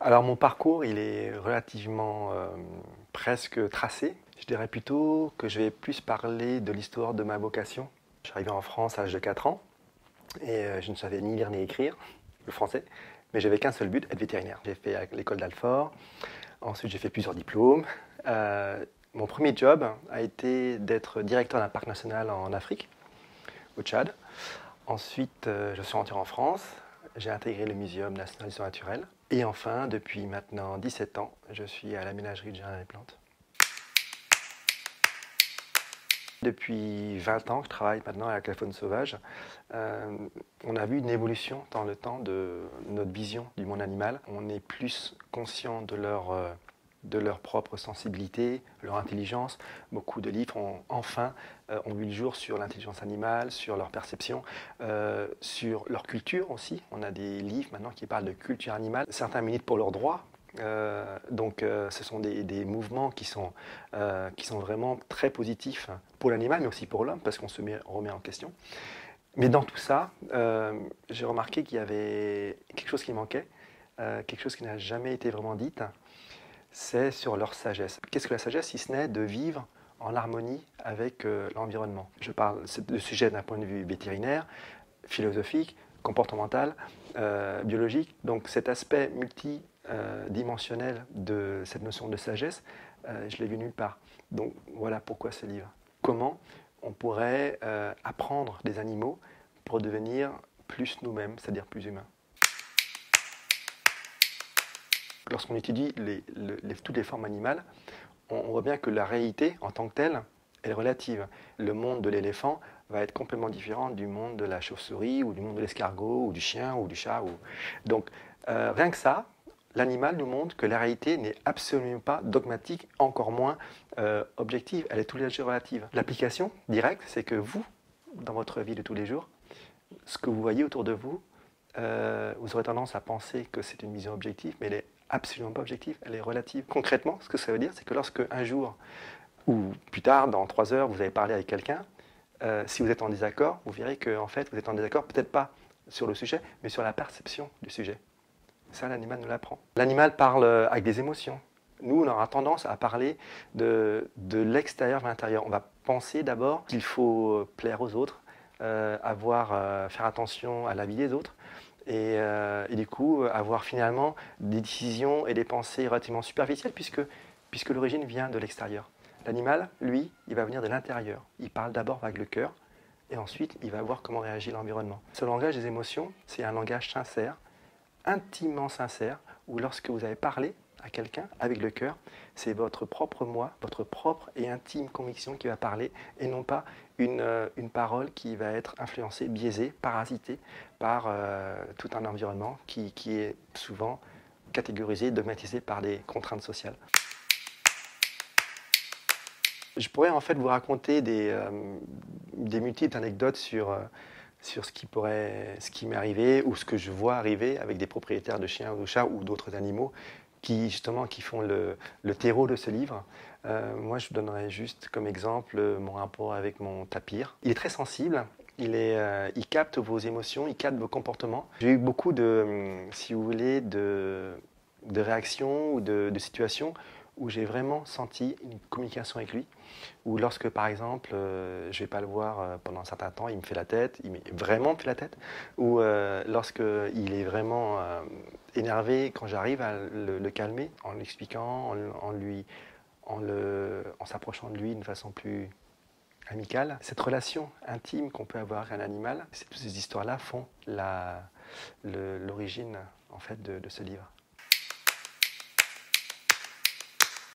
Alors mon parcours, il est relativement presque tracé. Je dirais plutôt que je vais plus parler de l'histoire de ma vocation. Je suis arrivé en France à l'âge de 4 ans et je ne savais ni lire ni écrire le français, mais j'avais qu'un seul but, être vétérinaire. J'ai fait l'école d'Alfort, ensuite j'ai fait plusieurs diplômes. Mon premier job a été d'être directeur d'un parc national en Afrique, au Tchad. Ensuite, je suis rentré en France, j'ai intégré le Muséum national d'histoire naturelle. Et enfin, depuis maintenant 17 ans, je suis à la ménagerie de Jardin des Plantes. Depuis 20 ans que je travaille maintenant avec la faune sauvage, on a vu une évolution dans le temps de notre vision du monde animal. On est plus conscient de leur propre sensibilité, leur intelligence. Beaucoup de livres ont vu le jour sur l'intelligence animale, sur leur perception, sur leur culture aussi. On a des livres maintenant qui parlent de culture animale. Certains militent pour leurs droits. Ce sont des mouvements qui sont vraiment très positifs pour l'animal, mais aussi pour l'homme, parce qu'on remet en question. Mais dans tout ça, j'ai remarqué qu'il y avait quelque chose qui manquait, quelque chose qui n'a jamais été vraiment dit, c'est sur leur sagesse. Qu'est-ce que la sagesse, si ce n'est de vivre en harmonie avec l'environnement? Je parle de sujet d'un point de vue vétérinaire, philosophique, comportemental, biologique. Donc cet aspect multidimensionnel de cette notion de sagesse, je l'ai vu nulle part. Donc voilà pourquoi ce livre. Comment on pourrait apprendre des animaux pour devenir plus nous-mêmes, c'est-à-dire plus humains. Lorsqu'on étudie toutes les formes animales, on voit bien que la réalité en tant que telle est relative. Le monde de l'éléphant va être complètement différent du monde de la chauve-souris ou du monde de l'escargot ou du chien ou du chat. Donc rien que ça, l'animal nous montre que la réalité n'est absolument pas dogmatique, encore moins objective. Elle est tout à fait relative. L'application directe, c'est que vous, dans votre vie de tous les jours, ce que vous voyez autour de vous, vous aurez tendance à penser que c'est une vision objective, mais elle est absolument pas objective, elle est relative. Concrètement, ce que ça veut dire, c'est que lorsque un jour, ou plus tard, dans 3 heures, vous allez parler avec quelqu'un, si vous êtes en désaccord, vous verrez que en fait, vous êtes en désaccord, peut-être pas sur le sujet, mais sur la perception du sujet. Ça, l'animal nous l'apprend. L'animal parle avec des émotions. Nous, on aura tendance à parler de l'extérieur vers l'intérieur. On va penser d'abord qu'il faut plaire aux autres, faire attention à la vie des autres, et du coup avoir finalement des décisions et des pensées relativement superficielles puisque l'origine vient de l'extérieur. L'animal, lui, il va venir de l'intérieur. Il parle d'abord avec le cœur et ensuite il va voir comment réagit l'environnement. Ce langage des émotions, c'est un langage sincère, intimement sincère, où lorsque vous avez parlé à quelqu'un avec le cœur, c'est votre propre moi, votre propre et intime conviction qui va parler et non pas une parole qui va être influencée, biaisée, parasitée par tout un environnement qui est souvent catégorisé, dogmatisé par des contraintes sociales. Je pourrais en fait vous raconter des multiples anecdotes sur ce qui m'est arrivé ou ce que je vois arriver avec des propriétaires de chiens ou de chats ou d'autres animaux qui font le terreau de ce livre. Moi, je donnerais juste comme exemple mon rapport avec mon tapir. Il est très sensible, il capte vos émotions, il capte vos comportements. J'ai eu beaucoup si vous voulez, de réactions ou de situations où j'ai vraiment senti une communication avec lui, ou lorsque par exemple je ne vais pas le voir pendant un certain temps, il me fait la tête, il vraiment me fait la tête, ou lorsqu'il est vraiment énervé, quand j'arrive à le calmer en lui expliquant, en s'approchant de lui d'une façon plus amicale. Cette relation intime qu'on peut avoir avec un animal, toutes ces histoires-là font l'origine en fait, de ce livre.